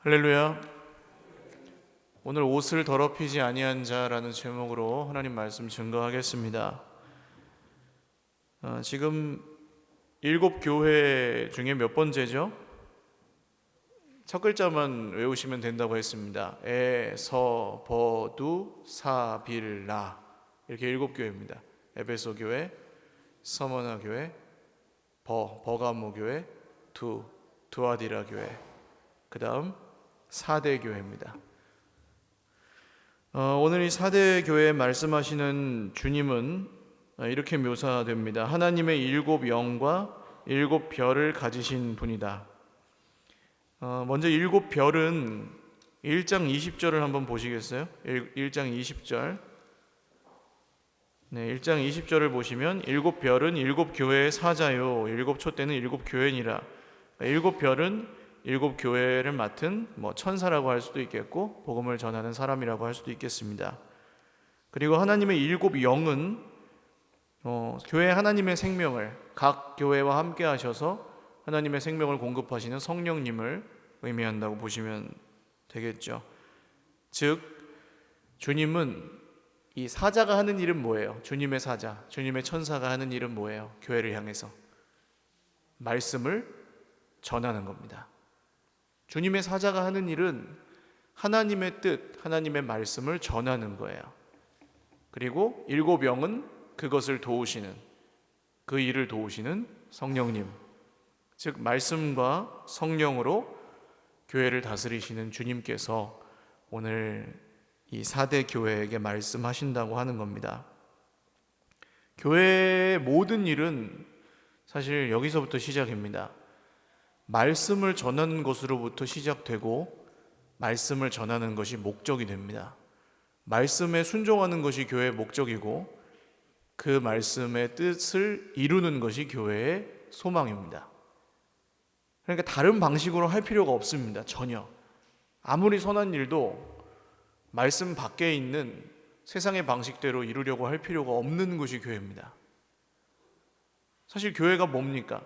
할렐루야. 오늘 옷을 더럽히지 아니한 자라는 제목으로 하나님 말씀 증거하겠습니다. 지금 7교회 중에 몇 번째죠? 첫 글자만 외우시면 된다고 했습니다. 에, 서, 버, 두, 사, 빌, 라, 이렇게 7교회입니다. 에베소 교회, 서머나 교회, 버가모 교회, 두아디라 교회, 그 다음 4대 교회입니다. 오늘 이 4대 교회에 말씀하시는 주님은 이렇게 묘사됩니다. 하나님의 7 영과 7 별을 가지신 분이다. 먼저 7 별은 1장 20절을 한번 보시겠어요? 1장 20절. 네, 1장 20절을 보시면 7 별은 7 교회의 사자요 7 촛대는 7 교회니라. 7 별은 7 교회를 맡은 천사라고 할 수도 있겠고 복음을 전하는 사람이라고 할 수도 있겠습니다. 그리고 하나님의 7 영은 교회 하나님의 생명을 각 교회와 함께 하셔서 하나님의 생명을 공급하시는 성령님을 의미한다고 보시면 되겠죠. 즉 주님은 이 사자가 하는 일은 뭐예요? 주님의 사자, 주님의 천사가 하는 일은 뭐예요? 교회를 향해서 말씀을 전하는 겁니다. 주님의 사자가 하는 일은 하나님의 뜻, 하나님의 말씀을 전하는 거예요. 그리고 7 영은 그것을 도우시는, 그 일을 도우시는 성령님, 즉 말씀과 성령으로 교회를 다스리시는 주님께서 오늘 이 4대 교회에게 말씀하신다고 하는 겁니다. 교회의 모든 일은 사실 여기서부터 시작입니다. 말씀을 전하는 것으로부터 시작되고 말씀을 전하는 것이 목적이 됩니다. 말씀에 순종하는 것이 교회의 목적이고 그 말씀의 뜻을 이루는 것이 교회의 소망입니다. 그러니까 다른 방식으로 할 필요가 없습니다. 전혀. 아무리 선한 일도 말씀 밖에 있는 세상의 방식대로 이루려고 할 필요가 없는 것이 교회입니다. 사실 교회가 뭡니까?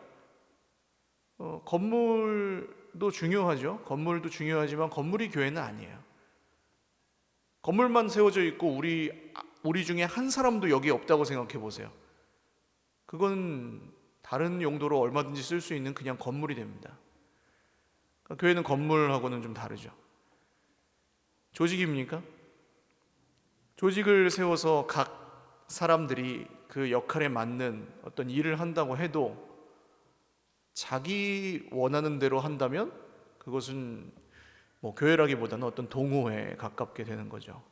건물도 중요하죠. 건물도 중요하지만 건물이 교회는 아니에요. 건물만 세워져 있고 우리 중에 한 사람도 여기 없다고 생각해 보세요. 그건 다른 용도로 얼마든지 쓸 수 있는 그냥 건물이 됩니다. 그러니까 교회는 건물하고는 좀 다르죠. 조직입니까? 조직을 세워서 각 사람들이 그 역할에 맞는 어떤 일을 한다고 해도 자기 원하는 대로 한다면 그것은 교회라기보다는 어떤 동호회에 가깝게 되는 거죠.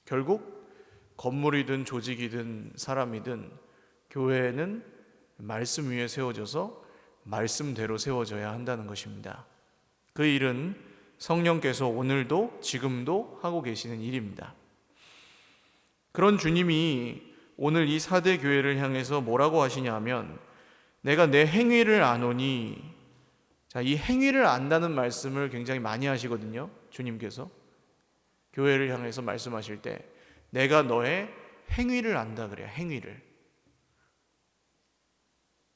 결국 건물이든 조직이든 사람이든 교회는 말씀 위에 세워져서 말씀대로 세워져야 한다는 것입니다. 그 일은 성령께서 오늘도 지금도 하고 계시는 일입니다. 그런 주님이 오늘 이 4대 교회를 향해서 뭐라고 하시냐 하면 내가 내 행위를 아노니, 자, 이 행위를 안다는 말씀을 굉장히 많이 하시거든요. 주님께서 교회를 향해서 말씀하실 때 내가 너의 행위를 안다 그래요. 행위를.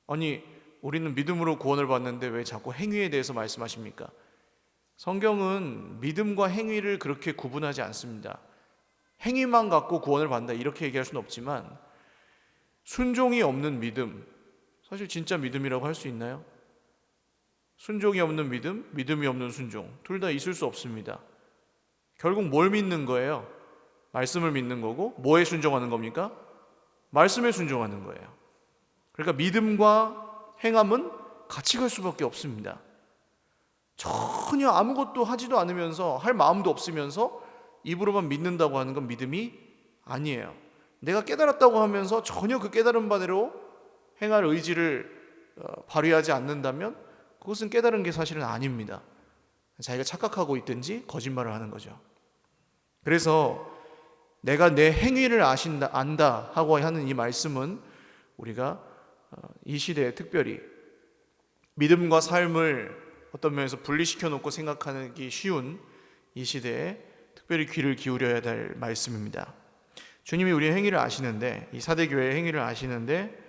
아니 우리는 믿음으로 구원을 받는데 왜 자꾸 행위에 대해서 말씀하십니까? 성경은 믿음과 행위를 그렇게 구분하지 않습니다. 행위만 갖고 구원을 받는다 이렇게 얘기할 수는 없지만 순종이 없는 믿음, 사실 진짜 믿음이라고 할 수 있나요? 순종이 없는 믿음, 믿음이 없는 순종, 둘 다 있을 수 없습니다. 결국 뭘 믿는 거예요? 말씀을 믿는 거고 뭐에 순종하는 겁니까? 말씀에 순종하는 거예요. 그러니까 믿음과 행함은 같이 갈 수밖에 없습니다. 전혀 아무것도 하지도 않으면서 할 마음도 없으면서 입으로만 믿는다고 하는 건 믿음이 아니에요. 내가 깨달았다고 하면서 전혀 그 깨달은 바대로 행할 의지를 발휘하지 않는다면 그것은 깨달은 게 사실은 아닙니다. 자기가 착각하고 있든지 거짓말을 하는 거죠. 그래서 내가 내 행위를 안다 하고 하는 이 말씀은 우리가 이 시대에 특별히 믿음과 삶을 어떤 면에서 분리시켜 놓고 생각하기 쉬운 이 시대에 특별히 귀를 기울여야 될 말씀입니다. 주님이 우리의 행위를 아시는데, 이 4대 교회의 행위를 아시는데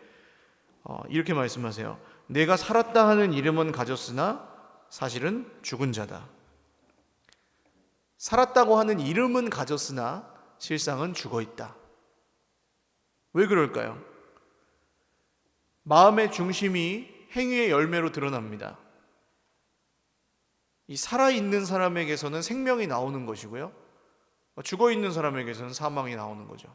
이렇게 말씀하세요. 내가 살았다 하는 이름은 가졌으나 사실은 죽은 자다. 살았다고 하는 이름은 가졌으나 실상은 죽어 있다. 왜 그럴까요? 마음의 중심이 행위의 열매로 드러납니다. 이 살아있는 사람에게서는 생명이 나오는 것이고요, 죽어있는 사람에게서는 사망이 나오는 거죠.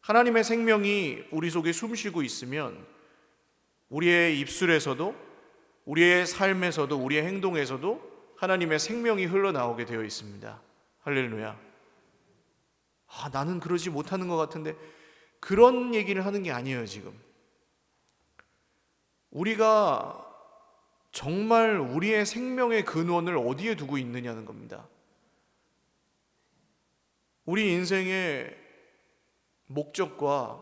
하나님의 생명이 우리 속에 숨쉬고 있으면 우리의 입술에서도, 우리의 삶에서도, 우리의 행동에서도 하나님의 생명이 흘러나오게 되어 있습니다. 할렐루야. 나는 그러지 못하는 것 같은데, 그런 얘기를 하는 게 아니에요. 지금 우리가 정말 우리의 생명의 근원을 어디에 두고 있느냐는 겁니다. 우리 인생의 목적과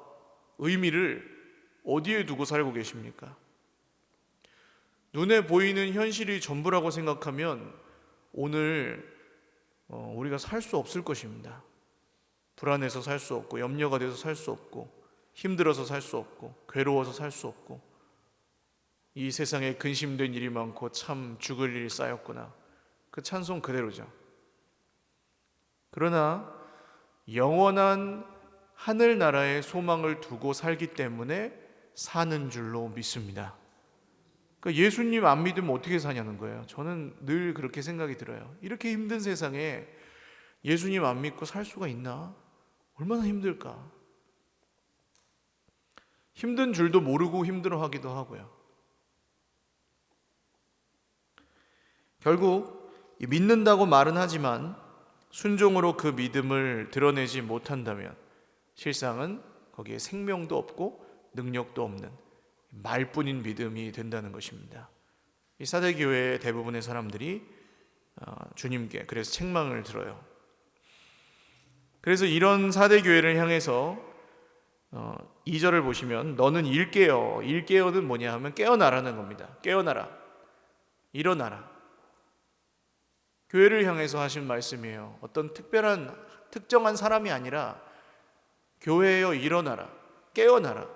의미를 어디에 두고 살고 계십니까? 눈에 보이는 현실이 전부라고 생각하면 오늘 우리가 살 수 없을 것입니다. 불안해서 살 수 없고, 염려가 돼서 살 수 없고, 힘들어서 살 수 없고, 괴로워서 살 수 없고, 이 세상에 근심된 일이 많고 참 죽을 일이 쌓였구나, 그 찬송 그대로죠. 그러나 영원한 하늘나라의 소망을 두고 살기 때문에 사는 줄로 믿습니다. 그러니까 예수님 안 믿으면 어떻게 사냐는 거예요. 저는 늘 그렇게 생각이 들어요. 이렇게 힘든 세상에 예수님 안 믿고 살 수가 있나? 얼마나 힘들까? 힘든 줄도 모르고 힘들어하기도 하고요. 결국 믿는다고 말은 하지만 순종으로 그 믿음을 드러내지 못한다면 실상은 거기에 생명도 없고 능력도 없는 말뿐인 믿음이 된다는 것입니다. 이 사대교회의 대부분의 사람들이 주님께 그래서 책망을 들어요. 그래서 이런 사대교회를 향해서 2절을 보시면 너는 일깨어, 일깨어는 뭐냐 하면 깨어나라는 겁니다. 깨어나라, 일어나라. 교회를 향해서 하신 말씀이에요. 어떤 특정한 사람이 아니라 교회여 일어나라, 깨어나라.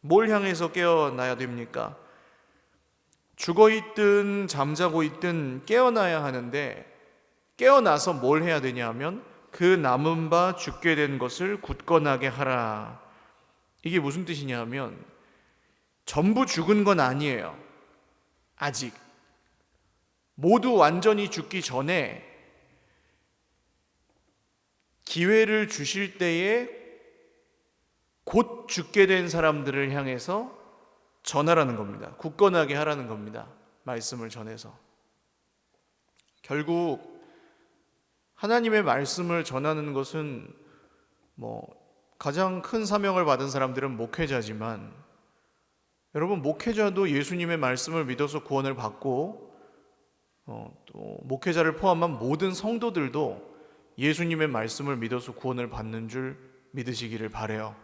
뭘 향해서 깨어나야 됩니까? 죽어있든 잠자고 있든 깨어나야 하는데, 깨어나서 뭘 해야 되냐 하면 그 남은 바 죽게 된 것을 굳건하게 하라. 이게 무슨 뜻이냐 하면 전부 죽은 건 아니에요. 아직 모두 완전히 죽기 전에 기회를 주실 때에 곧 죽게 된 사람들을 향해서 전하라는 겁니다. 굳건하게 하라는 겁니다. 말씀을 전해서. 결국 하나님의 말씀을 전하는 것은 가장 큰 사명을 받은 사람들은 목회자지만, 여러분 목회자도 예수님의 말씀을 믿어서 구원을 받고 또 목회자를 포함한 모든 성도들도 예수님의 말씀을 믿어서 구원을 받는 줄 믿으시기를 바라요.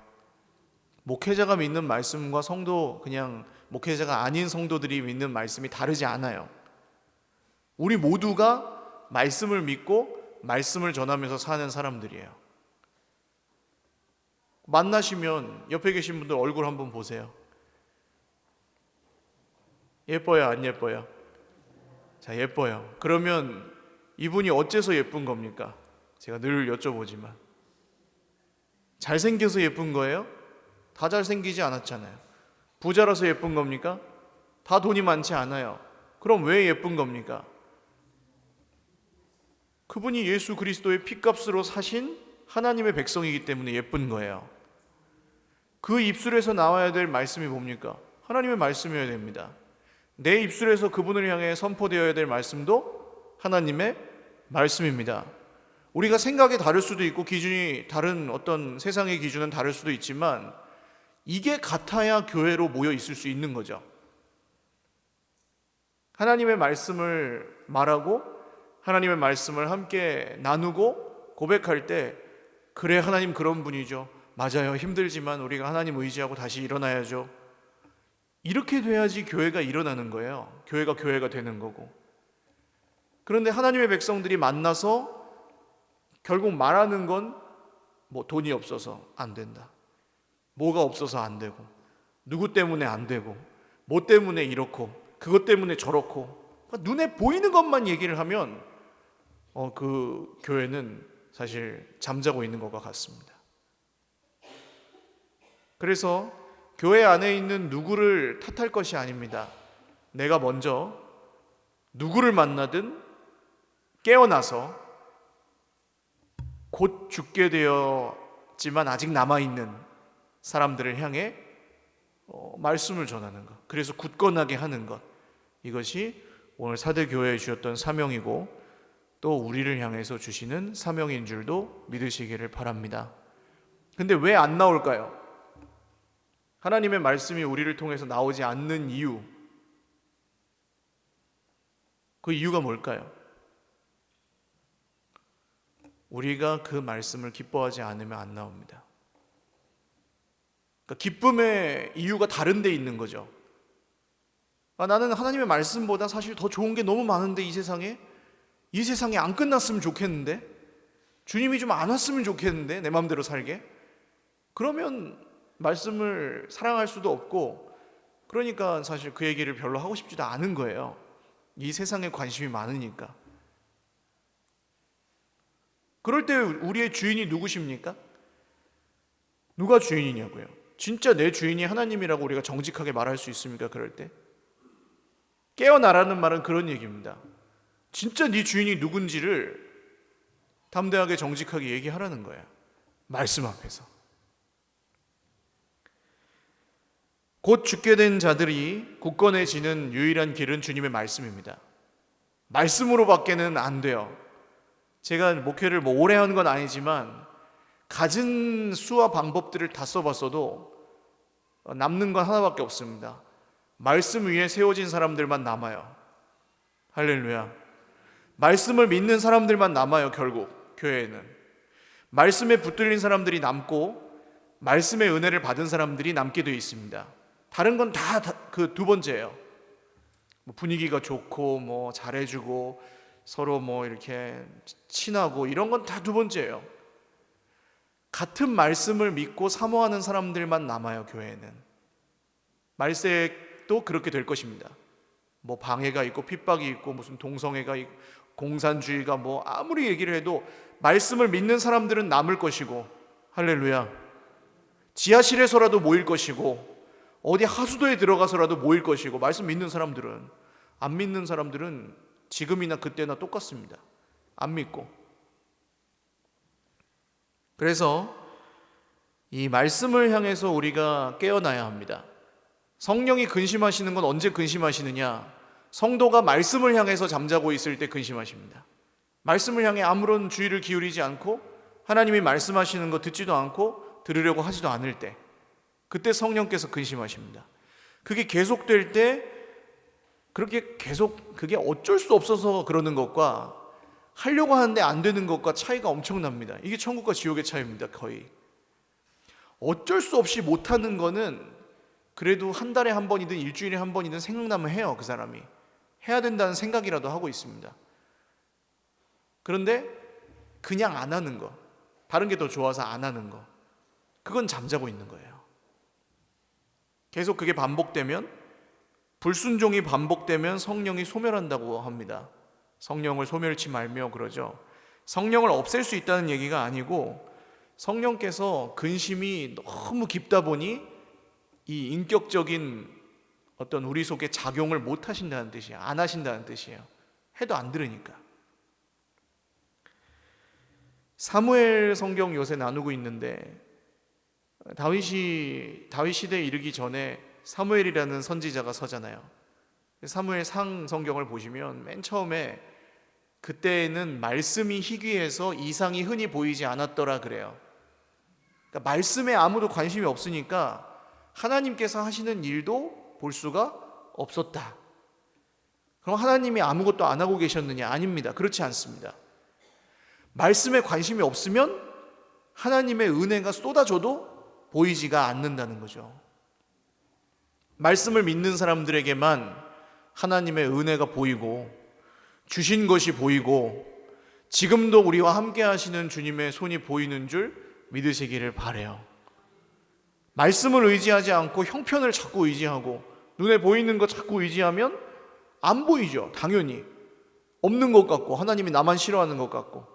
목회자가 믿는 말씀과 그냥 목회자가 아닌 성도들이 믿는 말씀이 다르지 않아요. 우리 모두가 말씀을 믿고 말씀을 전하면서 사는 사람들이에요. 만나시면 옆에 계신 분들 얼굴 한번 보세요. 예뻐요, 안 예뻐요? 자, 예뻐요. 그러면 이분이 어째서 예쁜 겁니까? 제가 늘 여쭤보지만, 잘생겨서 예쁜 거예요? 다 잘생기지 않았잖아요. 부자라서 예쁜 겁니까? 다 돈이 많지 않아요. 그럼 왜 예쁜 겁니까? 그분이 예수 그리스도의 피값으로 사신 하나님의 백성이기 때문에 예쁜 거예요. 그 입술에서 나와야 될 말씀이 뭡니까? 하나님의 말씀이어야 됩니다. 내 입술에서 그분을 향해 선포되어야 될 말씀도 하나님의 말씀입니다. 우리가 생각이 다를 수도 있고 기준이 다른 어떤 세상의 기준은 다를 수도 있지만 이게 같아야 교회로 모여 있을 수 있는 거죠. 하나님의 말씀을 말하고 하나님의 말씀을 함께 나누고 고백할 때, 그래 하나님 그런 분이죠. 맞아요. 힘들지만 우리가 하나님 의지하고 다시 일어나야죠. 이렇게 돼야지 교회가 일어나는 거예요. 교회가 되는 거고. 그런데 하나님의 백성들이 만나서 결국 말하는 건 돈이 없어서 안 된다, 뭐가 없어서 안 되고, 누구 때문에 안 되고, 뭐 때문에 이렇고, 그것 때문에 저렇고, 눈에 보이는 것만 얘기를 하면 그 교회는 사실 잠자고 있는 것과 같습니다. 그래서 교회 안에 있는 누구를 탓할 것이 아닙니다. 내가 먼저 누구를 만나든 깨어나서 곧 죽게 되었지만 아직 남아있는 사람들을 향해 말씀을 전하는 것, 그래서 굳건하게 하는 것, 이것이 오늘 사대교회에 주셨던 사명이고 또 우리를 향해서 주시는 사명인 줄도 믿으시기를 바랍니다. 근데 왜 안 나올까요? 하나님의 말씀이 우리를 통해서 나오지 않는 이유, 그 이유가 뭘까요? 우리가 그 말씀을 기뻐하지 않으면 안 나옵니다. 그러니까 기쁨의 이유가 다른 데 있는 거죠. 나는 하나님의 말씀보다 사실 더 좋은 게 너무 많은데 이 세상이 안 끝났으면 좋겠는데, 주님이 좀 안 왔으면 좋겠는데, 내 마음대로 살게. 그러면 말씀을 사랑할 수도 없고, 그러니까 사실 그 얘기를 별로 하고 싶지도 않은 거예요. 이 세상에 관심이 많으니까. 그럴 때 우리의 주인이 누구십니까? 누가 주인이냐고요? 진짜 내 주인이 하나님이라고 우리가 정직하게 말할 수 있습니까? 그럴 때? 깨어나라는 말은 그런 얘기입니다. 진짜 네 주인이 누군지를 담대하게 정직하게 얘기하라는 거야. 말씀 앞에서. 곧 죽게 된 자들이 굳건해지는 유일한 길은 주님의 말씀입니다. 말씀으로밖에는 안 돼요. 제가 목회를 오래 한 건 아니지만 갖은 수와 방법들을 다 써봤어도 남는 건 하나밖에 없습니다. 말씀 위에 세워진 사람들만 남아요. 할렐루야. 말씀을 믿는 사람들만 남아요. 결국 교회에는 말씀에 붙들린 사람들이 남고 말씀의 은혜를 받은 사람들이 남게 되어 있습니다. 다른 건 다 그 두 번째예요. 분위기가 좋고 잘해주고 서로 이렇게 친하고 이런 건 다 두 번째예요. 같은 말씀을 믿고 사모하는 사람들만 남아요. 교회에는. 말세도 그렇게 될 것입니다. 방해가 있고 핍박이 있고 무슨 동성애가 있고 공산주의가 아무리 얘기를 해도 말씀을 믿는 사람들은 남을 것이고, 할렐루야, 지하실에서라도 모일 것이고 어디 하수도에 들어가서라도 모일 것이고, 말씀 믿는 사람들은, 안 믿는 사람들은 지금이나 그때나 똑같습니다. 안 믿고. 그래서 이 말씀을 향해서 우리가 깨어나야 합니다. 성령이 근심하시는 건 언제 근심하시느냐? 성도가 말씀을 향해서 잠자고 있을 때 근심하십니다. 말씀을 향해 아무런 주의를 기울이지 않고 하나님이 말씀하시는 거 듣지도 않고 들으려고 하지도 않을 때, 그때 성령께서 근심하십니다. 그게 계속될 때, 그게 어쩔 수 없어서 그러는 것과 하려고 하는데 안 되는 것과 차이가 엄청납니다. 이게 천국과 지옥의 차이입니다. 거의. 어쩔 수 없이 못하는 거는 그래도 한 달에 한 번이든 일주일에 한 번이든 생각나면 해요. 그 사람이 해야 된다는 생각이라도 하고 있습니다. 그런데 그냥 안 하는 거, 다른 게 더 좋아서 안 하는 거, 그건 잠자고 있는 거예요. 계속 그게 반복되면, 불순종이 반복되면 성령이 소멸한다고 합니다. 성령을 소멸치 말며 그러죠. 성령을 없앨 수 있다는 얘기가 아니고, 성령께서 근심이 너무 깊다 보니 이 인격적인 어떤 우리 속에 작용을 못 하신다는 뜻이에요. 안 하신다는 뜻이에요. 해도 안 들으니까. 사무엘 성경 요새 나누고 있는데, 다윗 시대에 이르기 전에 사무엘이라는 선지자가 서잖아요. 사무엘 상 성경을 보시면 맨 처음에 그때는 말씀이 희귀해서 이상이 흔히 보이지 않았더라 그래요. 그러니까 말씀에 아무도 관심이 없으니까 하나님께서 하시는 일도 볼 수가 없었다. 그럼 하나님이 아무것도 안 하고 계셨느냐? 아닙니다. 그렇지 않습니다. 말씀에 관심이 없으면 하나님의 은혜가 쏟아져도 보이지가 않는다는 거죠. 말씀을 믿는 사람들에게만 하나님의 은혜가 보이고 주신 것이 보이고 지금도 우리와 함께 하시는 주님의 손이 보이는 줄 믿으시기를 바라요. 말씀을 의지하지 않고 형편을 자꾸 의지하고 눈에 보이는 거 자꾸 의지하면 안 보이죠. 당연히. 없는 것 같고 하나님이 나만 싫어하는 것 같고.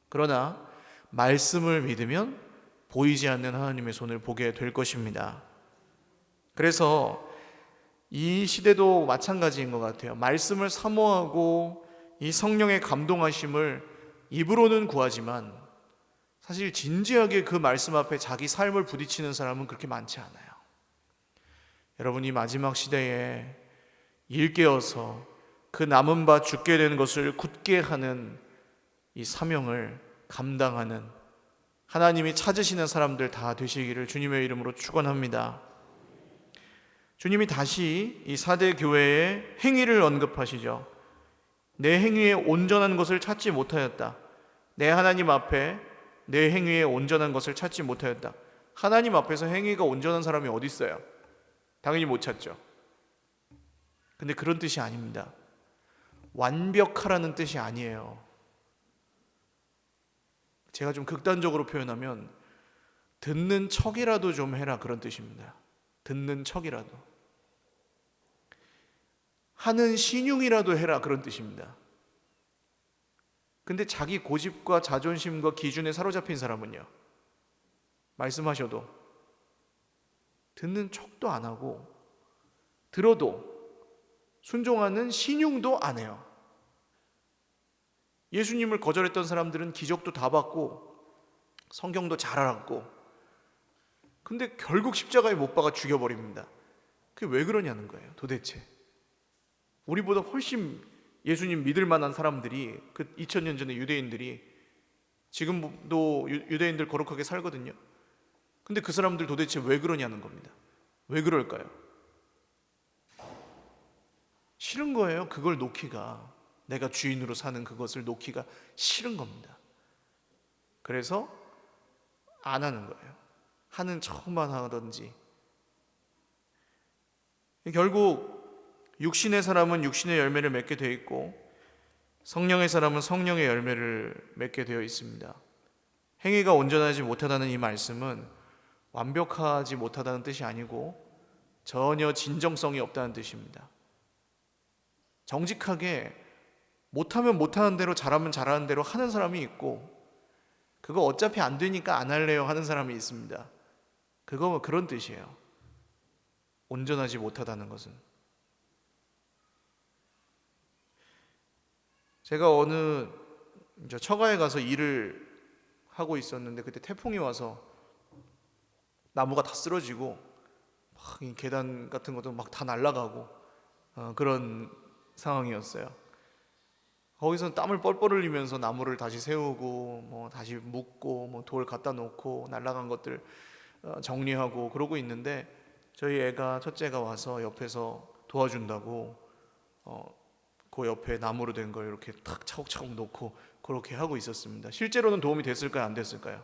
그러나 말씀을 믿으면 보이지 않는 하나님의 손을 보게 될 것입니다. 그래서 이 시대도 마찬가지인 것 같아요. 말씀을 사모하고 이 성령의 감동하심을 입으로는 구하지만 사실 진지하게 그 말씀 앞에 자기 삶을 부딪히는 사람은 그렇게 많지 않아요. 여러분, 이 마지막 시대에 일깨어서 그 남은 바 죽게 되는 것을 굳게 하는 이 사명을 감당하는 하나님이 찾으시는 사람들 다 되시기를 주님의 이름으로 축원합니다. 주님이 다시 이 사대 교회의 행위를 언급하시죠. 내 행위에 온전한 것을 찾지 못하였다. 내 하나님 앞에 내 행위에 온전한 것을 찾지 못하였다. 하나님 앞에서 행위가 온전한 사람이 어디 있어요? 당연히 못 찾죠. 근데 그런 뜻이 아닙니다. 완벽하라는 뜻이 아니에요. 제가 좀 극단적으로 표현하면 듣는 척이라도 좀 해라, 그런 뜻입니다. 듣는 척이라도. 하는 신용이라도 해라, 그런 뜻입니다. 근데 자기 고집과 자존심과 기준에 사로잡힌 사람은요, 말씀하셔도 듣는 척도 안 하고 들어도 순종하는 신용도 안 해요. 예수님을 거절했던 사람들은 기적도 다 받고 성경도 잘 알았고, 근데 결국 십자가에 못 박아 죽여버립니다. 그게 왜 그러냐는 거예요, 도대체. 우리보다 훨씬 예수님 믿을 만한 사람들이, 그 2000년 전에 유대인들이, 지금도 유대인들 거룩하게 살거든요. 근데 그 사람들 도대체 왜 그러냐는 겁니다. 왜 그럴까요? 싫은 거예요. 그걸 놓기가, 내가 주인으로 사는 그것을 놓기가 싫은 겁니다. 그래서 안 하는 거예요. 하는 척만 하든지. 결국 육신의 사람은 육신의 열매를 맺게 되어 있고 성령의 사람은 성령의 열매를 맺게 되어 있습니다. 행위가 온전하지 못하다는 이 말씀은 완벽하지 못하다는 뜻이 아니고 전혀 진정성이 없다는 뜻입니다. 정직하게 못하면 못하는 대로, 잘하면 잘하는 대로 하는 사람이 있고, 그거 어차피 안 되니까 안 할래요 하는 사람이 있습니다. 그거 그런 뜻이에요. 온전하지 못하다는 것은. 제가 어느 처가에 가서 일을 하고 있었는데, 그때 태풍이 와서 나무가 다 쓰러지고 막 이 계단 같은 것도 막 다 날아가고 그런 상황이었어요. 거기서 땀을 뻘뻘 흘리면서 나무를 다시 세우고 뭐 다시 묶고 뭐 돌 갖다 놓고 날아간 것들 정리하고 그러고 있는데, 저희 애가, 첫째가 와서 옆에서 도와준다고 그 옆에 나무로 된 걸 이렇게 탁 차곡차곡 놓고 그렇게 하고 있었습니다. 실제로는 도움이 됐을까요? 안 됐을까요?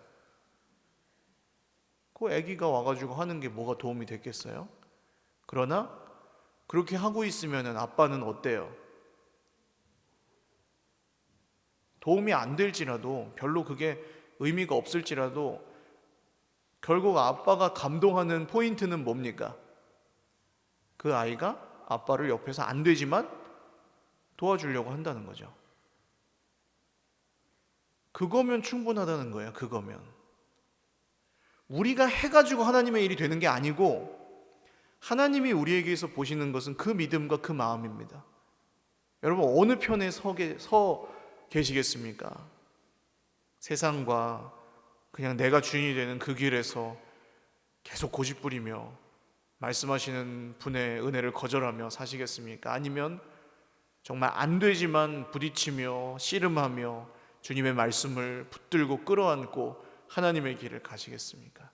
그 애기가 와가지고 하는 게 뭐가 도움이 됐겠어요? 그러나 그렇게 하고 있으면 아빠는 어때요? 도움이 안 될지라도, 별로 그게 의미가 없을지라도 결국 아빠가 감동하는 포인트는 뭡니까? 그 아이가 아빠를 옆에서 안 되지만 도와주려고 한다는 거죠. 그거면 충분하다는 거예요. 그거면 우리가 해가지고 하나님의 일이 되는 게 아니고, 하나님이 우리에게서 보시는 것은 그 믿음과 그 마음입니다. 여러분, 어느 편에 서 계시겠습니까? 세상과 그냥 내가 주인이 되는 그 길에서 계속 고집부리며 말씀하시는 분의 은혜를 거절하며 사시겠습니까? 아니면 정말 안 되지만 부딪히며 씨름하며 주님의 말씀을 붙들고 끌어안고 하나님의 길을 가시겠습니까?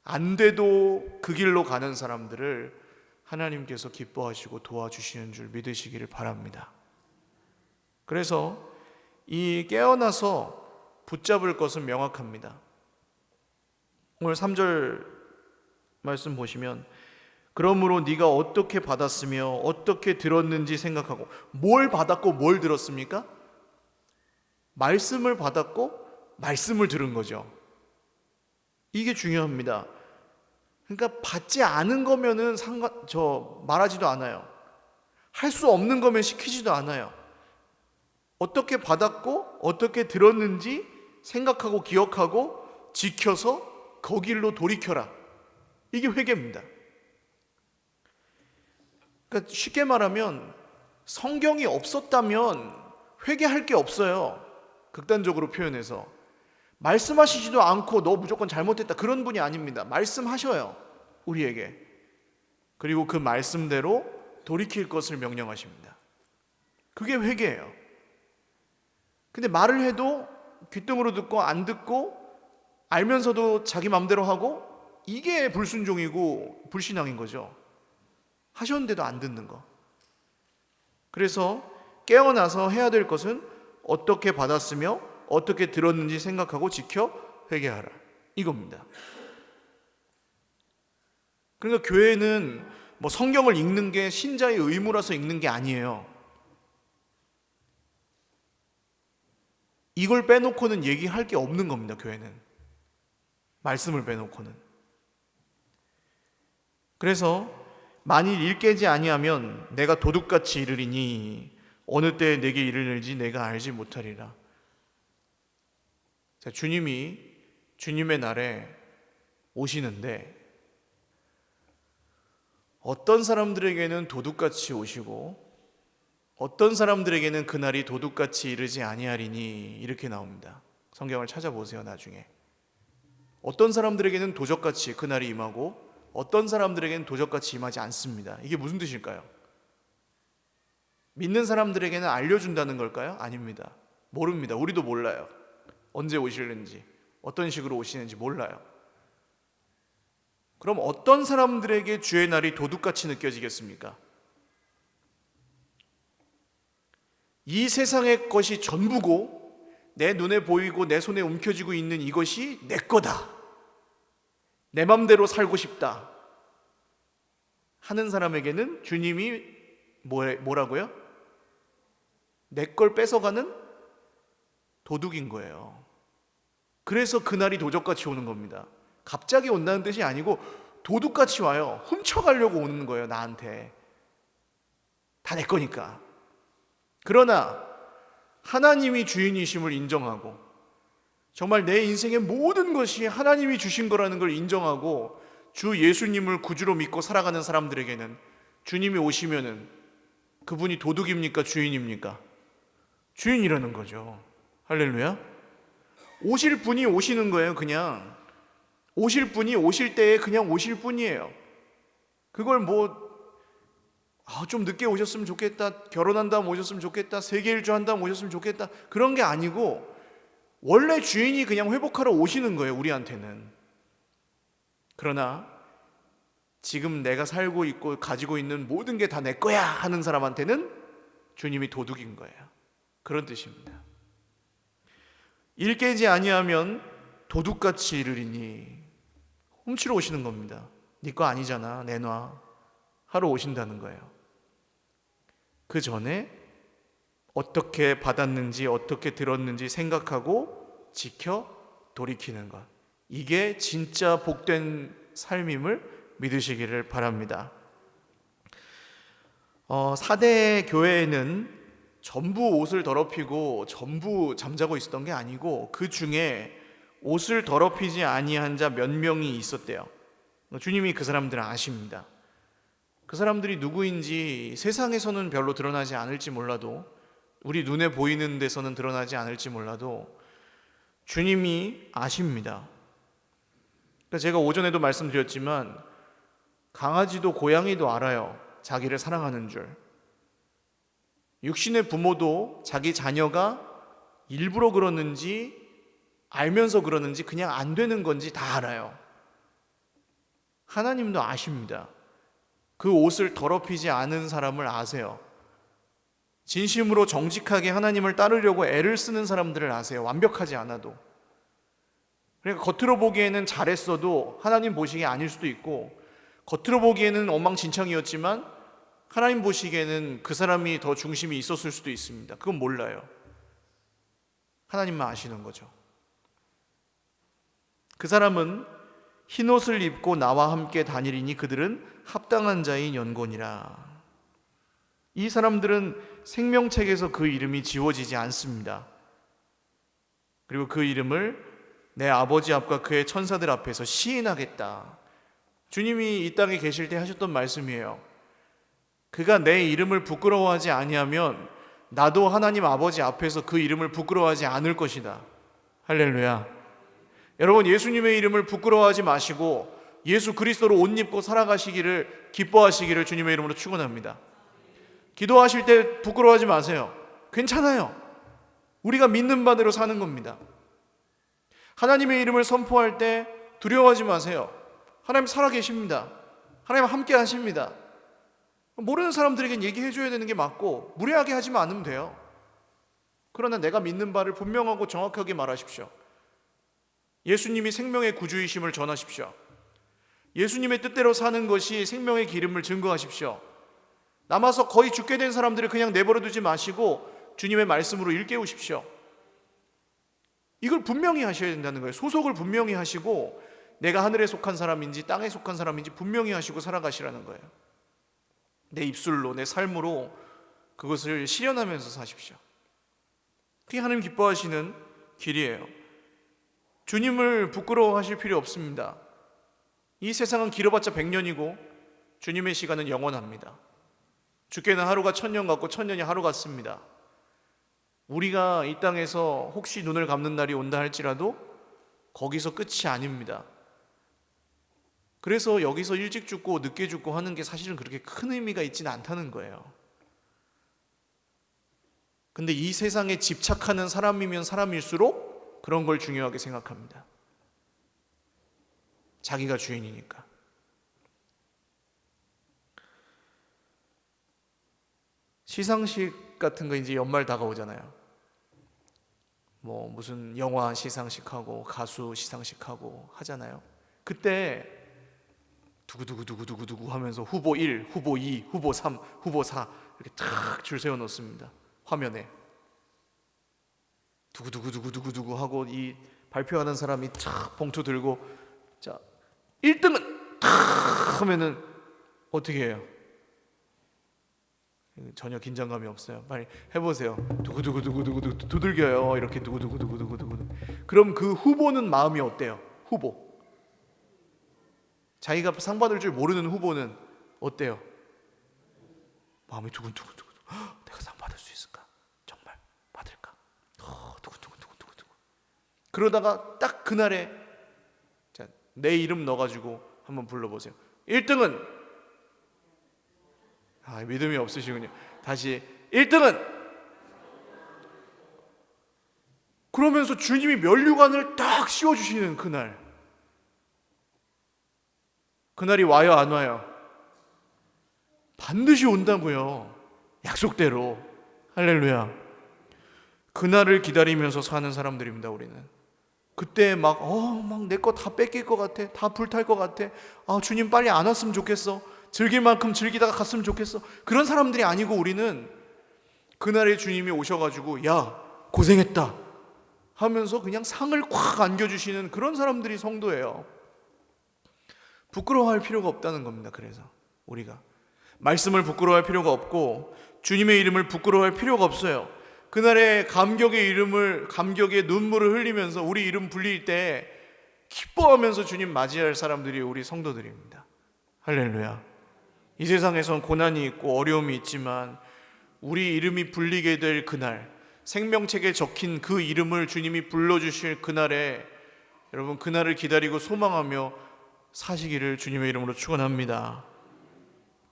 안 돼도 그 길로 가는 사람들을 하나님께서 기뻐하시고 도와주시는 줄 믿으시기를 바랍니다. 그래서 이 깨어나서 붙잡을 것은 명확합니다. 오늘 3절 말씀 보시면, 그러므로 네가 어떻게 받았으며 어떻게 들었는지 생각하고. 뭘 받았고 뭘 들었습니까? 말씀을 받았고 말씀을 들은 거죠. 이게 중요합니다. 그러니까 받지 않은 거면은 말하지도 않아요. 할 수 없는 거면 시키지도 않아요. 어떻게 받았고 어떻게 들었는지 생각하고 기억하고 지켜서 거길로 돌이켜라. 이게 회개입니다. 그러니까 쉽게 말하면 성경이 없었다면 회개할 게 없어요. 극단적으로 표현해서. 말씀하시지도 않고 너 무조건 잘못했다 그런 분이 아닙니다. 말씀하셔요, 우리에게. 그리고 그 말씀대로 돌이킬 것을 명령하십니다. 그게 회개예요. 근데 말을 해도 귓등으로 듣고 안 듣고 알면서도 자기 마음대로 하고, 이게 불순종이고 불신앙인 거죠. 하셨는데도 안 듣는 거. 그래서 깨어나서 해야 될 것은 어떻게 받았으며 어떻게 들었는지 생각하고 지켜 회개하라, 이겁니다. 그러니까 교회는 뭐 성경을 읽는 게 신자의 의무라서 읽는 게 아니에요. 이걸 빼놓고는 얘기할 게 없는 겁니다. 교회는 말씀을 빼놓고는. 그래서 만일 일깨지 아니하면 내가 도둑같이 이르리니 어느 때에 내게 이르는지 내가 알지 못하리라. 자, 주님이 주님의 날에 오시는데 어떤 사람들에게는 도둑같이 오시고 어떤 사람들에게는 그날이 도둑같이 이르지 아니하리니, 이렇게 나옵니다. 성경을 찾아보세요. 나중에 어떤 사람들에게는 도적같이 그날이 임하고 어떤 사람들에게는 도적같이 임하지 않습니다. 이게 무슨 뜻일까요? 믿는 사람들에게는 알려준다는 걸까요? 아닙니다. 모릅니다. 우리도 몰라요. 언제 오실는지, 어떤 식으로 오시는지 몰라요. 그럼 어떤 사람들에게 주의 날이 도둑같이 느껴지겠습니까? 이 세상의 것이 전부고 내 눈에 보이고 내 손에 움켜쥐고 있는 이것이 내 거다, 내 맘대로 살고 싶다 하는 사람에게는 주님이 뭐라고요? 내 걸 뺏어가는 도둑인 거예요. 그래서 그날이 도적같이 오는 겁니다. 갑자기 온다는 뜻이 아니고 도둑같이 와요. 훔쳐가려고 오는 거예요. 나한테. 다 내 거니까. 그러나 하나님이 주인이심을 인정하고 정말 내 인생의 모든 것이 하나님이 주신 거라는 걸 인정하고 주 예수님을 구주로 믿고 살아가는 사람들에게는 주님이 오시면은 그분이 도둑입니까? 주인입니까? 주인이라는 거죠. 할렐루야. 오실 분이 오시는 거예요. 그냥 오실 분이 오실 때에 그냥 오실 뿐이에요. 그걸 좀 늦게 오셨으면 좋겠다, 결혼한 다음 오셨으면 좋겠다, 세계일주 한 다음 오셨으면 좋겠다, 그런 게 아니고 원래 주인이 그냥 회복하러 오시는 거예요. 우리한테는. 그러나 지금 내가 살고 있고 가지고 있는 모든 게 다 내 거야 하는 사람한테는 주님이 도둑인 거예요. 그런 뜻입니다. 일 깨지 아니하면 도둑같이 이르리니, 훔치러 오시는 겁니다. 네 거 아니잖아, 내놔 하러 오신다는 거예요. 그 전에 어떻게 받았는지 어떻게 들었는지 생각하고 지켜 돌이키는 것, 이게 진짜 복된 삶임을 믿으시기를 바랍니다. 사대 교회에는 전부 옷을 더럽히고 전부 잠자고 있었던 게 아니고 그 중에 옷을 더럽히지 아니한 자 몇 명이 있었대요. 주님이 그 사람들을 아십니다. 그 사람들이 누구인지 세상에서는 별로 드러나지 않을지 몰라도, 우리 눈에 보이는 데서는 드러나지 않을지 몰라도 주님이 아십니다. 그러니까 제가 오전에도 말씀드렸지만 강아지도 고양이도 알아요. 자기를 사랑하는 줄. 육신의 부모도 자기 자녀가 일부러 그러는지 알면서 그러는지 그냥 안 되는 건지 다 알아요. 하나님도 아십니다. 그 옷을 더럽히지 않은 사람을 아세요. 진심으로 정직하게 하나님을 따르려고 애를 쓰는 사람들을 아세요. 완벽하지 않아도. 그러니까 겉으로 보기에는 잘했어도 하나님 보시기에 아닐 수도 있고, 겉으로 보기에는 엉망진창이었지만 하나님 보시기에는 그 사람이 더 중심이 있었을 수도 있습니다. 그건 몰라요. 하나님만 아시는 거죠. 그 사람은 흰옷을 입고 나와 함께 다니리니 그들은 합당한 자인 연고니라. 이 사람들은 생명책에서 그 이름이 지워지지 않습니다. 그리고 그 이름을 내 아버지 앞과 그의 천사들 앞에서 시인하겠다. 주님이 이 땅에 계실 때 하셨던 말씀이에요. 그가 내 이름을 부끄러워하지 아니하면 나도 하나님 아버지 앞에서 그 이름을 부끄러워하지 않을 것이다. 할렐루야. 여러분, 예수님의 이름을 부끄러워하지 마시고 예수 그리스도로 옷 입고 살아가시기를 기뻐하시기를 주님의 이름으로 축원합니다. 기도하실 때 부끄러워하지 마세요. 괜찮아요. 우리가 믿는 바대로 사는 겁니다. 하나님의 이름을 선포할 때 두려워하지 마세요. 하나님 살아계십니다. 하나님 함께 하십니다. 모르는 사람들에겐 얘기해 줘야 되는 게 맞고 무례하게 하지만 않으면 돼요. 그러나 내가 믿는 바를 분명하고 정확하게 말하십시오. 예수님이 생명의 구주이심을 전하십시오. 예수님의 뜻대로 사는 것이 생명의 기름을 증거하십시오. 남아서 거의 죽게 된 사람들을 그냥 내버려 두지 마시고 주님의 말씀으로 일깨우십시오. 이걸 분명히 하셔야 된다는 거예요. 소속을 분명히 하시고 내가 하늘에 속한 사람인지 땅에 속한 사람인지 분명히 하시고 살아가시라는 거예요. 내 입술로, 내 삶으로 그것을 실현하면서 사십시오. 그게 하나님 기뻐하시는 길이에요. 주님을 부끄러워하실 필요 없습니다. 이 세상은 길어봤자 100년이고 주님의 시간은 영원합니다. 주께는 하루가 1000년 같고 1000년이 하루 같습니다. 우리가 이 땅에서 혹시 눈을 감는 날이 온다 할지라도 거기서 끝이 아닙니다. 그래서 여기서 일찍 죽고 늦게 죽고 하는 게 사실은 그렇게 큰 의미가 있지는 않다는 거예요. 근데 이 세상에 집착하는 사람이면 사람일수록 그런 걸 중요하게 생각합니다. 자기가 주인이니까. 시상식 같은 거 이제 연말 다가오잖아요. 뭐 무슨 영화 시상식하고 가수 시상식하고 하잖아요. 그때 두구두구두구두구 하면서 후보 1, 후보 2, 후보 3, 후보 4 이렇게 탁 줄 세워 놓습니다. 화면에 두구두구두구두구 하고 이 발표하는 사람이 탁 봉투 들고 자 1등은 탁 하면은 어떻게 해요? 전혀 긴장감이 없어요. 빨리 해보세요. 두구두구두구두구 두들겨요. 이렇게 두구두구두구두구. 그럼 그 후보는 마음이 어때요? 후보. 자기가 상 받을 줄 모르는 후보는 어때요? 마음이 두근두근두근. 내가 상 받을 수 있을까? 정말 받을까? 두근두근두근두근. 그러다가 딱 그날에 자, 내 이름 넣어가지고 한번 불러보세요. 1등은 믿음이 없으시군요. 다시 1등은 그러면서 주님이 면류관을 딱 씌워주시는 그날이 와요 안 와요? 반드시 온다고요. 약속대로. 할렐루야. 그날을 기다리면서 사는 사람들입니다. 우리는 그때 막 내 거 다 뺏길 것 같아. 다 불탈 것 같아. 주님 빨리 안 왔으면 좋겠어. 즐길 만큼 즐기다가 갔으면 좋겠어. 그런 사람들이 아니고 우리는 그날에 주님이 오셔가지고 야 고생했다 하면서 그냥 상을 콱 안겨주시는 그런 사람들이 성도예요. 부끄러워할 필요가 없다는 겁니다. 그래서 우리가 말씀을 부끄러워할 필요가 없고 주님의 이름을 부끄러워할 필요가 없어요. 그날에 감격의 눈물을 흘리면서 우리 이름 불릴 때 기뻐하면서 주님 맞이할 사람들이 우리 성도들입니다. 할렐루야. 이 세상에선 고난이 있고 어려움이 있지만 우리 이름이 불리게 될 그날, 생명책에 적힌 그 이름을 주님이 불러주실 그날에 여러분 그날을 기다리고 소망하며 사시기를 주님의 이름으로 축원합니다.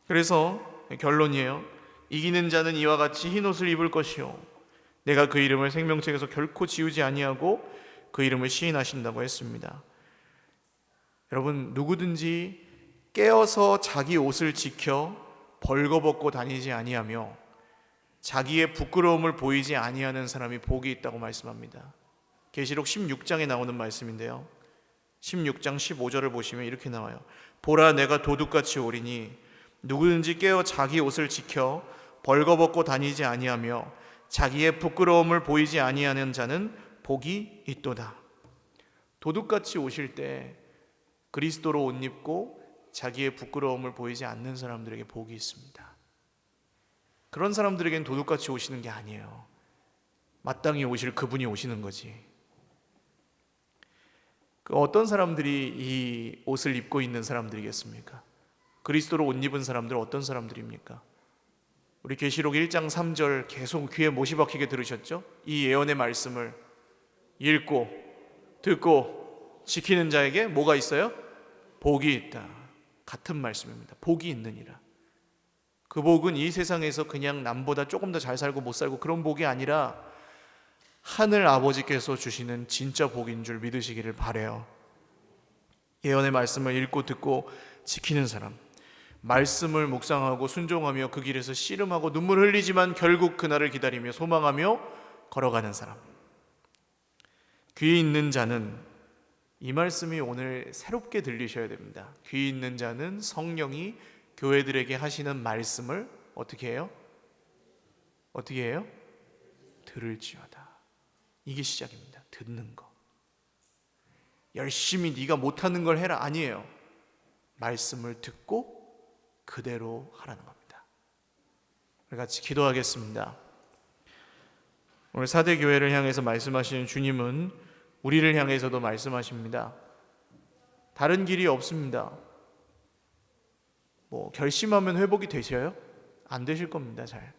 그래서 결론이에요. 이기는 자는 이와 같이 흰옷을 입을 것이요 내가 그 이름을 생명책에서 결코 지우지 아니하고 그 이름을 시인하신다고 했습니다. 여러분 누구든지 깨어서 자기 옷을 지켜 벌거벗고 다니지 아니하며 자기의 부끄러움을 보이지 아니하는 사람이 복이 있다고 말씀합니다. 계시록 16장에 나오는 말씀인데요. 16장 15절을 보시면 이렇게 나와요. 보라 내가 도둑같이 오리니 누구든지 깨어 자기 옷을 지켜 벌거벗고 다니지 아니하며 자기의 부끄러움을 보이지 아니하는 자는 복이 있도다. 도둑같이 오실 때 그리스도로 옷 입고 자기의 부끄러움을 보이지 않는 사람들에게 복이 있습니다. 그런 사람들에겐 도둑같이 오시는 게 아니에요. 마땅히 오실 그분이 오시는 거지. 그 어떤 사람들이 이 옷을 입고 있는 사람들이겠습니까? 그리스도로 옷 입은 사람들은 어떤 사람들입니까? 우리 계시록 1장 3절 계속 귀에 못이 박히게 들으셨죠? 이 예언의 말씀을 읽고 듣고 지키는 자에게 뭐가 있어요? 복이 있다. 같은 말씀입니다. 복이 있느니라. 그 복은 이 세상에서 그냥 남보다 조금 더 잘 살고 못 살고 그런 복이 아니라 하늘 아버지께서 주시는 진짜 복인 줄 믿으시기를 바라요. 예언의 말씀을 읽고 듣고 지키는 사람, 말씀을 묵상하고 순종하며 그 길에서 씨름하고 눈물 흘리지만 결국 그날을 기다리며 소망하며 걸어가는 사람. 귀 있는 자는, 이 말씀이 오늘 새롭게 들리셔야 됩니다. 귀 있는 자는 성령이 교회들에게 하시는 말씀을 어떻게 해요? 어떻게 해요? 들을지어다. 이게 시작입니다. 듣는 거. 열심히 네가 못하는 걸 해라 아니에요. 말씀을 듣고 그대로 하라는 겁니다. 우리 같이 기도하겠습니다. 오늘 사대교회를 향해서 말씀하시는 주님은 우리를 향해서도 말씀하십니다. 다른 길이 없습니다. 결심하면 회복이 되셔요? 안 되실 겁니다. 잘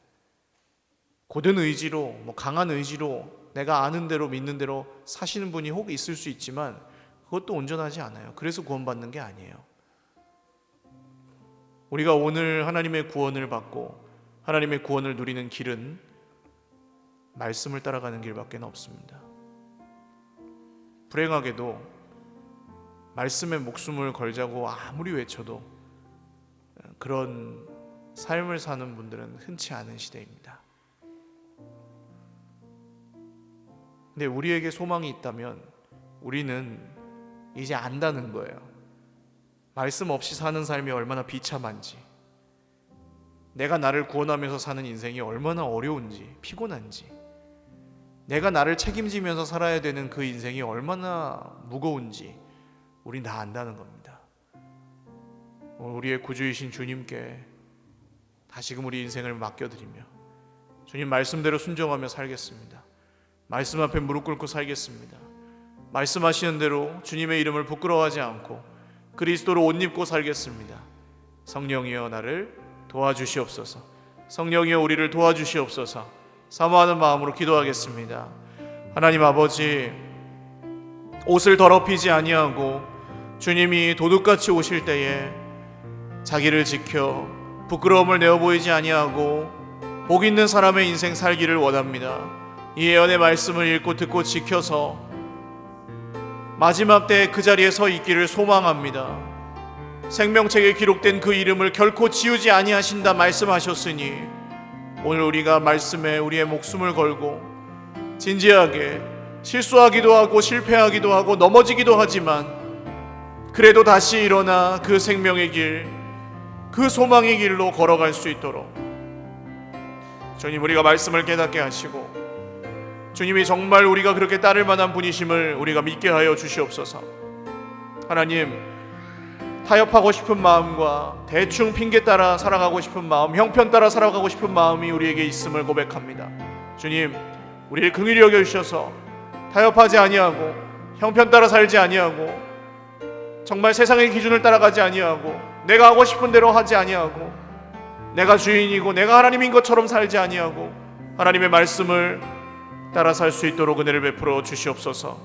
고든 의지로, 강한 의지로 내가 아는 대로 믿는 대로 사시는 분이 혹 있을 수 있지만 그것도 온전하지 않아요. 그래서 구원받는 게 아니에요. 우리가 오늘 하나님의 구원을 받고 하나님의 구원을 누리는 길은 말씀을 따라가는 길밖에 없습니다. 불행하게도 말씀에 목숨을 걸자고 아무리 외쳐도 그런 삶을 사는 분들은 흔치 않은 시대입니다. 근데 우리에게 소망이 있다면 우리는 이제 안다는 거예요. 말씀 없이 사는 삶이 얼마나 비참한지, 내가 나를 구원하면서 사는 인생이 얼마나 어려운지, 피곤한지, 내가 나를 책임지면서 살아야 되는 그 인생이 얼마나 무거운지 우린 다 안다는 겁니다. 우리의 구주이신 주님께 다시금 우리 인생을 맡겨드리며 주님 말씀대로 순종하며 살겠습니다. 말씀 앞에 무릎 꿇고 살겠습니다. 말씀하시는 대로 주님의 이름을 부끄러워하지 않고 그리스도로 옷 입고 살겠습니다. 성령이여 나를 도와주시옵소서. 성령이여 우리를 도와주시옵소서. 사모하는 마음으로 기도하겠습니다. 하나님 아버지, 옷을 더럽히지 아니하고 주님이 도둑같이 오실 때에 자기를 지켜 부끄러움을 내어 보이지 아니하고 복 있는 사람의 인생 살기를 원합니다. 이 예언의 말씀을 읽고 듣고 지켜서 마지막 때 그 자리에 서 있기를 소망합니다. 생명책에 기록된 그 이름을 결코 지우지 아니하신다 말씀하셨으니 오늘 우리가 말씀에 우리의 목숨을 걸고 진지하게 실수하기도 하고 실패하기도 하고 넘어지기도 하지만 그래도 다시 일어나 그 생명의 길, 그 소망의 길로 걸어갈 수 있도록 주님 우리가 말씀을 깨닫게 하시고 주님이 정말 우리가 그렇게 따를 만한 분이심을 우리가 믿게 하여 주시옵소서. 하나님, 타협하고 싶은 마음과 대충 핑계 따라 살아가고 싶은 마음, 형편 따라 살아가고 싶은 마음이 우리에게 있음을 고백합니다. 주님, 우리를 긍휼히 여겨주셔서 타협하지 아니하고 형편 따라 살지 아니하고 정말 세상의 기준을 따라가지 아니하고 내가 하고 싶은 대로 하지 아니하고 내가 주인이고 내가 하나님인 것처럼 살지 아니하고 하나님의 말씀을 따라 살 수 있도록 은혜를 베풀어 주시옵소서.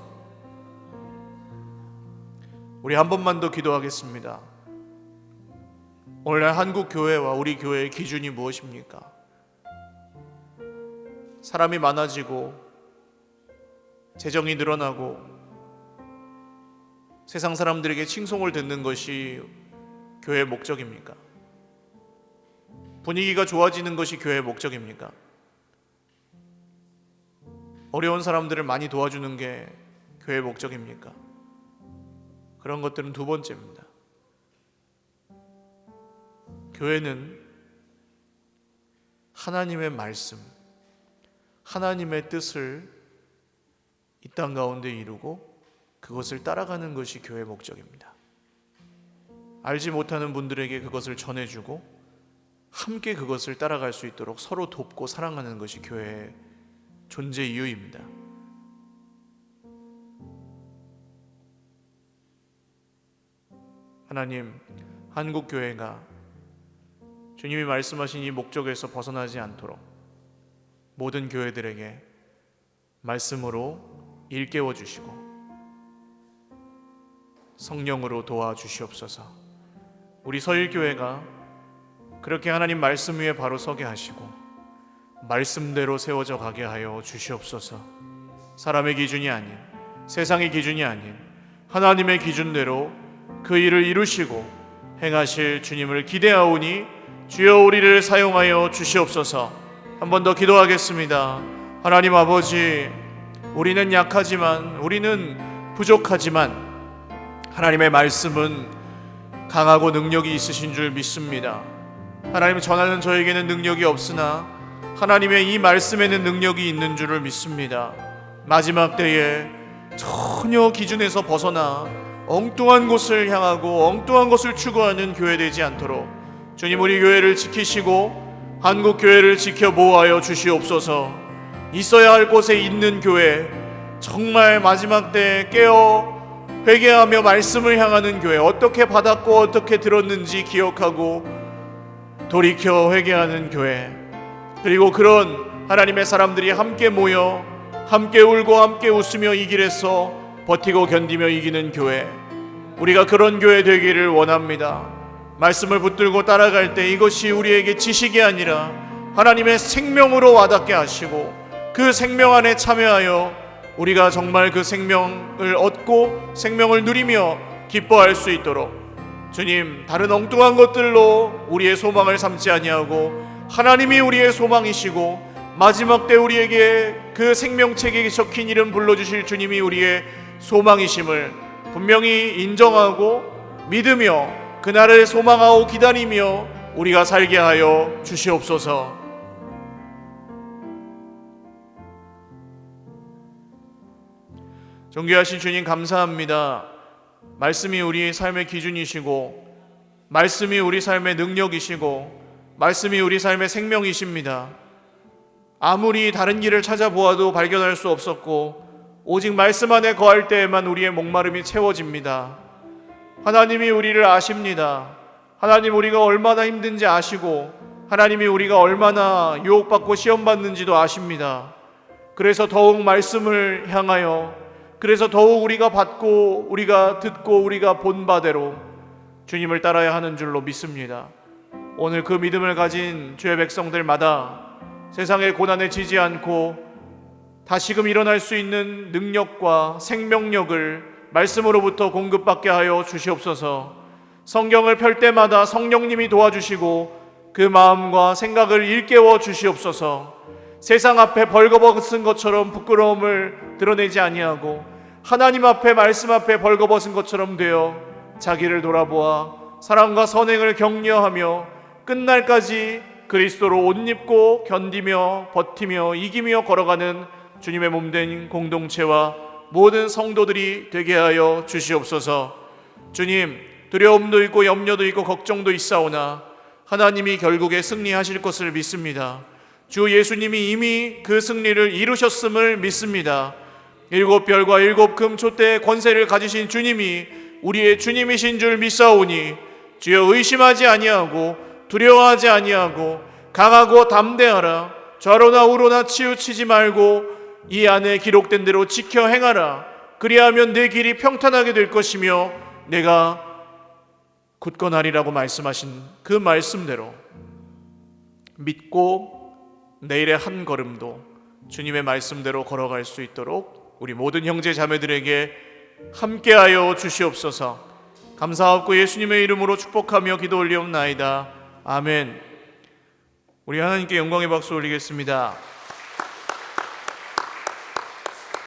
우리 한 번만 더 기도하겠습니다. 오늘날 한국 교회와 우리 교회의 기준이 무엇입니까? 사람이 많아지고 재정이 늘어나고 세상 사람들에게 칭송을 듣는 것이 교회의 목적입니까? 분위기가 좋아지는 것이 교회의 목적입니까? 어려운 사람들을 많이 도와주는 게 교회의 목적입니까? 그런 것들은 두 번째입니다. 교회는 하나님의 말씀, 하나님의 뜻을 이 땅 가운데 이루고 그것을 따라가는 것이 교회의 목적입니다. 알지 못하는 분들에게 그것을 전해주고 함께 그것을 따라갈 수 있도록 서로 돕고 사랑하는 것이 교회의 존재 이유입니다. 하나님, 한국교회가 주님이 말씀하신 이 목적에서 벗어나지 않도록 모든 교회들에게 말씀으로 일깨워 주시고 성령으로 도와주시옵소서. 우리 서일교회가 그렇게 하나님 말씀 위에 바로 서게 하시고 말씀대로 세워져 가게 하여 주시옵소서. 사람의 기준이 아닌, 세상의 기준이 아닌 하나님의 기준대로 그 일을 이루시고 행하실 주님을 기대하오니 주여 우리를 사용하여 주시옵소서. 한 번 더 기도하겠습니다. 하나님 아버지, 우리는 약하지만, 우리는 부족하지만 하나님의 말씀은 강하고 능력이 있으신 줄 믿습니다. 하나님, 전하는 저에게는 능력이 없으나 하나님의 이 말씀에는 능력이 있는 줄을 믿습니다. 마지막 때에 전혀 기준에서 벗어나 엉뚱한 곳을 향하고 엉뚱한 것을 추구하는 교회 되지 않도록 주님, 우리 교회를 지키시고 한국 교회를 지켜 보호하여 주시옵소서. 있어야 할 곳에 있는 교회, 정말 마지막 때에 깨어 회개하며 말씀을 향하는 교회, 어떻게 받았고 어떻게 들었는지 기억하고 돌이켜 회개하는 교회, 그리고 그런 하나님의 사람들이 함께 모여 함께 울고 함께 웃으며 이 길에서 버티고 견디며 이기는 교회, 우리가 그런 교회 되기를 원합니다. 말씀을 붙들고 따라갈 때 이것이 우리에게 지식이 아니라 하나님의 생명으로 와닿게 하시고 그 생명 안에 참여하여 우리가 정말 그 생명을 얻고 생명을 누리며 기뻐할 수 있도록 주님, 다른 엉뚱한 것들로 우리의 소망을 삼지 아니하고 하나님이 우리의 소망이시고 마지막 때 우리에게 그 생명책에 적힌 이름 불러주실 주님이 우리의 소망이심을 분명히 인정하고 믿으며 그날을 소망하고 기다리며 우리가 살게 하여 주시옵소서. 존귀하신 주님, 감사합니다. 말씀이 우리의 삶의 기준이시고 말씀이 우리 삶의 능력이시고 말씀이 우리 삶의 생명이십니다. 아무리 다른 길을 찾아보아도 발견할 수 없었고 오직 말씀 안에 거할 때에만 우리의 목마름이 채워집니다. 하나님이 우리를 아십니다. 하나님, 우리가 얼마나 힘든지 아시고 하나님이 우리가 얼마나 유혹받고 시험받는지도 아십니다. 그래서 더욱 말씀을 향하여, 그래서 더욱 우리가 받고 우리가 듣고 우리가 본 바대로 주님을 따라야 하는 줄로 믿습니다. 오늘 그 믿음을 가진 주의 백성들마다 세상의 고난에 지지 않고 다시금 일어날 수 있는 능력과 생명력을 말씀으로부터 공급받게 하여 주시옵소서. 성경을 펼 때마다 성령님이 도와주시고 그 마음과 생각을 일깨워 주시옵소서. 세상 앞에 벌거벗은 것처럼 부끄러움을 드러내지 아니하고 하나님 앞에, 말씀 앞에 벌거벗은 것처럼 되어 자기를 돌아보아 사랑과 선행을 격려하며 끝날까지 그리스도로 옷 입고 견디며 버티며 이기며 걸어가는 주님의 몸된 공동체와 모든 성도들이 되게 하여 주시옵소서. 주님, 두려움도 있고 염려도 있고 걱정도 있사오나 하나님이 결국에 승리하실 것을 믿습니다. 주 예수님이 이미 그 승리를 이루셨음을 믿습니다. 7별과 7금 촛대의 권세를 가지신 주님이 우리의 주님이신 줄 믿사오니 주여, 의심하지 아니하고 두려워하지 아니하고 강하고 담대하라. 좌로나 우로나 치우치지 말고 이 안에 기록된 대로 지켜 행하라. 그리하면 내 길이 평탄하게 될 것이며 내가 굳건하리라고 말씀하신 그 말씀대로 믿고 내일의 한 걸음도 주님의 말씀대로 걸어갈 수 있도록 우리 모든 형제 자매들에게 함께하여 주시옵소서. 감사하고 예수님의 이름으로 축복하며 기도 올리옵나이다. 아멘. 우리 하나님께 영광의 박수 올리겠습니다.